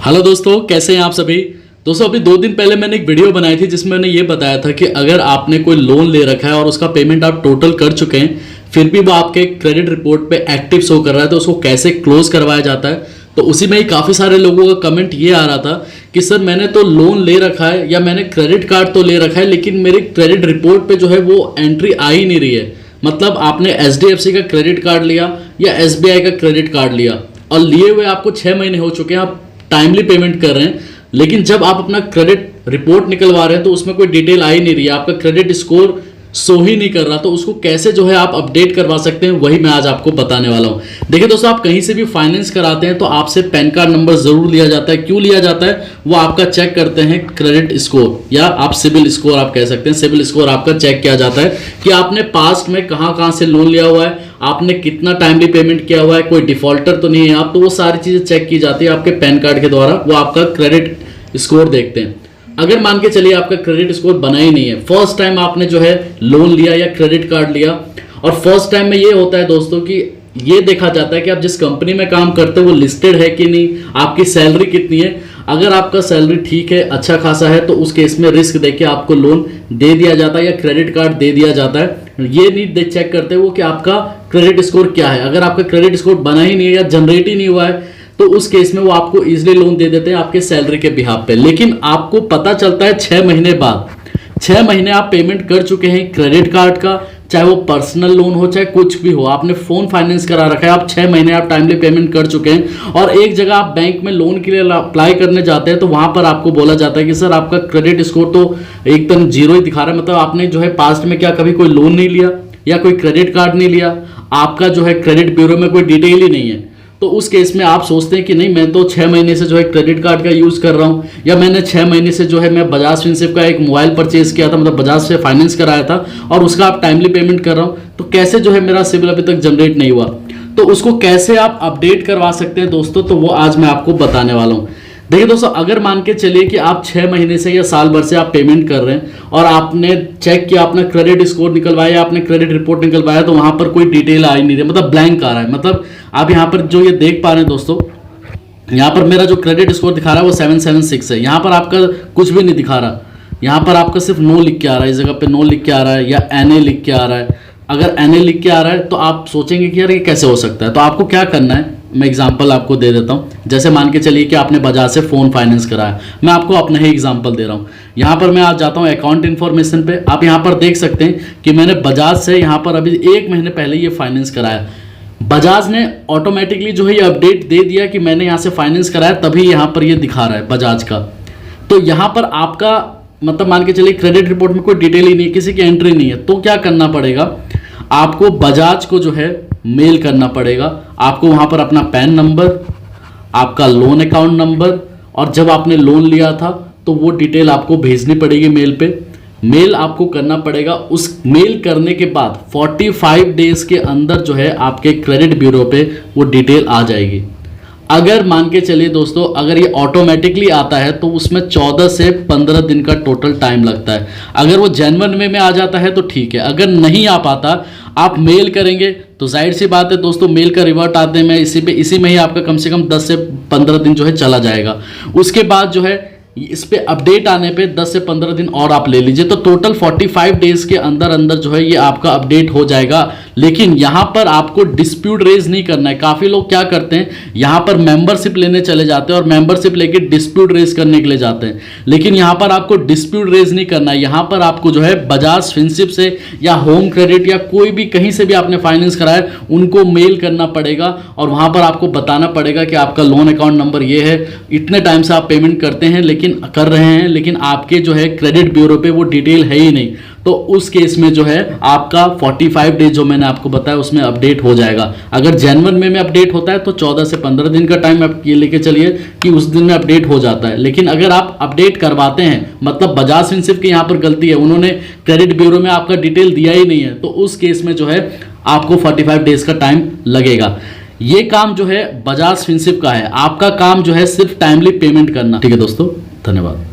Hello दोस्तों, कैसे हैं आप सभी। दोस्तों अभी 2 दिन पहले मैंने एक वीडियो बनाई थी जिसमें मैंने ये बताया था कि अगर आपने कोई लोन ले रखा है और उसका पेमेंट आप टोटल कर चुके हैं, फिर भी वो आपके क्रेडिट रिपोर्ट पे एक्टिव शो कर रहा है, तो उसको कैसे क्लोज करवाया जाता है। तो उसी में ही काफ़ी सारे लोगों का कमेंट ये आ रहा था कि सर मैंने तो लोन ले रखा है या मैंने क्रेडिट कार्ड तो ले रखा है, लेकिन मेरी क्रेडिट रिपोर्ट पे जो है वो एंट्री आ ही नहीं रही है। मतलब आपने HDFC का क्रेडिट कार्ड लिया या SBI का क्रेडिट कार्ड लिया और लिए हुए आपको 6 महीने हो चुके हैं, आप टाइमली पेमेंट कर रहे हैं, लेकिन जब आप अपना क्रेडिट रिपोर्ट निकलवा रहे हैं तो उसमें कोई डिटेल आ ही नहीं रही है, आपका क्रेडिट स्कोर शो ही नहीं कर रहा। तो उसको कैसे जो है आप अपडेट करवा सकते हैं, वही मैं आज आपको बताने वाला हूं। देखिए दोस्तों, आप कहीं से भी फाइनेंस कराते हैं तो आपसे पैन कार्ड नंबर जरूर लिया जाता है। क्यों लिया जाता है, वो आपका चेक करते हैं क्रेडिट स्कोर, या आप सिबिल स्कोर आप कह सकते हैं। सिबिल स्कोर आपका चेक किया जाता है कि आपने पास्ट में कहां से लोन लिया हुआ है, आपने कितना टाइमली पेमेंट किया हुआ है, कोई डिफॉल्टर तो नहीं है आप। तो वो सारी चीजें चेक की जाती है आपके पैन कार्ड के द्वारा, वो आपका क्रेडिट स्कोर देखते हैं। अगर मान के चलिए आपका क्रेडिट स्कोर बना ही नहीं है, फर्स्ट टाइम आपने जो है लोन लिया या क्रेडिट कार्ड लिया, और फर्स्ट टाइम में ये होता है दोस्तों कि ये देखा जाता है कि आप जिस कंपनी में काम करते हो वो लिस्टेड है कि नहीं, आपकी सैलरी कितनी है। अगर आपका सैलरी ठीक है, अच्छा खासा है, तो उस केस में रिस्क देके आपको लोन दे दिया जाता है या क्रेडिट कार्ड दे दिया जाता है। ये नहीं चेक करते वो कि आपका क्रेडिट स्कोर क्या है। अगर आपका क्रेडिट स्कोर बना ही नहीं है या जनरेट ही नहीं हुआ है, तो उस केस में वो आपको इजीली लोन दे देते हैं आपके सैलरी के बिहाफ पे। लेकिन आपको पता चलता है 6 महीने बाद, 6 महीने आप पेमेंट कर चुके हैं क्रेडिट कार्ड का, चाहे वो पर्सनल लोन हो चाहे कुछ भी हो, आपने फोन फाइनेंस करा रखा है, आप 6 महीने आप टाइमली पेमेंट कर चुके हैं, और एक जगह आप बैंक में लोन के लिए अप्लाई करने जाते हैं तो वहां पर आपको बोला जाता है कि सर आपका क्रेडिट स्कोर तो एकदम जीरो ही दिखा रहा है। मतलब आपने जो है पास्ट में क्या कभी कोई लोन नहीं लिया या कोई क्रेडिट कार्ड नहीं लिया, आपका जो है क्रेडिट ब्यूरो में कोई डिटेल ही नहीं है। तो उस केस में आप सोचते हैं कि नहीं, मैं तो 6 महीने से जो है क्रेडिट कार्ड का यूज़ कर रहा हूँ, या मैंने 6 महीने से जो है मैं बजाज फिनसिव का एक मोबाइल परचेज किया था, मतलब बजाज से फाइनेंस कराया था, और उसका आप टाइमली पेमेंट कर रहा हूँ, तो कैसे जो है मेरा सिबिल अभी तक जनरेट नहीं हुआ। तो उसको कैसे आप अपडेट करवा सकते हैं दोस्तों, तो वो आज मैं आपको बताने वाला हूँ। देखिए दोस्तों, अगर मान के चलिए कि आप 6 महीने से या साल भर से आप पेमेंट कर रहे हैं और आपने चेक किया, आपने क्रेडिट स्कोर निकलवाया, आपने क्रेडिट रिपोर्ट निकलवाया, तो वहां पर कोई डिटेल आ ही नहीं रही, मतलब ब्लैंक आ रहा है। मतलब आप यहाँ पर जो ये देख पा रहे हैं दोस्तों, यहाँ पर मेरा जो क्रेडिट स्कोर दिखा रहा है वो 776 है, यहाँ पर आपका कुछ भी नहीं दिखा रहा, यहाँ पर आपका सिर्फ नो लिख के आ रहा है, इस जगह पे नो लिख के आ रहा है या NA लिख के आ रहा है। अगर NA लिख के आ रहा है तो आप सोचेंगे कि यार ये कैसे हो सकता है। तो आपको क्या करना है, मैं एग्जांपल आपको दे देता हूं। जैसे मान के चलिए कि आपने बजाज से फ़ोन फाइनेंस कराया, मैं आपको अपना ही एग्जांपल दे रहा हूं। यहाँ पर मैं आज जाता हूं अकाउंट इन्फॉर्मेशन पे, आप यहाँ पर देख सकते हैं कि मैंने बजाज से यहाँ पर अभी 1 महीने पहले ये फाइनेंस कराया। बजाज ने ऑटोमेटिकली जो है ये अपडेट दे दिया कि मैंने यहाँ से फाइनेंस कराया, तभी यहाँ पर ये दिखा रहा है बजाज का। तो यहाँ पर आपका मतलब मान के चलिए क्रेडिट रिपोर्ट में कोई डिटेल ही नहीं है, किसी की एंट्री नहीं है। तो क्या करना पड़ेगा, आपको बजाज को जो है मेल करना पड़ेगा। आपको वहां पर अपना पैन नंबर, आपका लोन अकाउंट नंबर, और जब आपने लोन लिया था तो वो डिटेल आपको भेजनी पड़ेगी मेल पे। मेल आपको करना पड़ेगा। उस मेल करने के बाद 45 डेज के अंदर जो है आपके क्रेडिट ब्यूरो पे वो डिटेल आ जाएगी। अगर मान के चलिए दोस्तों, अगर ये ऑटोमेटिकली आता है तो उसमें 14 से 15 दिन का टोटल टाइम लगता है। अगर वो जेन्युइन वे में आ जाता है तो ठीक है, अगर नहीं आ पाता, आप मेल करेंगे तो जाहिर सी बात है दोस्तों, मेल का रिवर्ट आते में इसी में ही आपका कम से कम 10 से 15 दिन जो है चला जाएगा। उसके बाद जो है इस पे अपडेट आने पे 10 से 15 दिन और आप ले लीजिए, तो टोटल 45 डेज के अंदर अंदर जो है ये आपका अपडेट हो जाएगा। लेकिन यहाँ पर आपको डिस्प्यूट रेज नहीं करना है। काफ़ी लोग क्या करते हैं, यहाँ पर मेंबरशिप लेने चले जाते हैं और मेंबरशिप लेके डिस्प्यूट रेज करने के लिए जाते हैं, लेकिन यहाँ पर आपको डिस्प्यूट रेज नहीं करना है। यहाँ पर आपको जो है बजाज फिनसिप से या होम क्रेडिट या कोई भी कहीं से भी आपने फाइनेंस कराया, उनको मेल करना पड़ेगा और वहाँ पर आपको बताना पड़ेगा कि आपका लोन अकाउंट नंबर ये है, इतने टाइम से आप पेमेंट करते हैं कर रहे हैं, लेकिन आपके जो है क्रेडिट ब्यूरो पे वो डिटेल है ही नहीं। तो उस केस में जो है आपका 45 डेज जो मैंने आपको बताया उसमें अपडेट हो जाएगा। अगर जेन्युइन में अपडेट होता है तो 14 से 15 दिन का टाइम आप ये लेके चलिए कि उस दिन में अपडेट हो जाता है। लेकिन अगर आप अपडेट करवाते हैं, मतलब बजाज फिनसिव की यहाँ पर गलती है, उन्होंने क्रेडिट ब्यूरो में आपका डिटेल दिया ही नहीं है, तो उस केस में जो है आपको 45 डेज का टाइम लगेगा। ये काम जो है बजाज फिनसिव का है, आपका काम जो है सिर्फ टाइमली पेमेंट करना। ठीक है दोस्तों, धन्यवाद।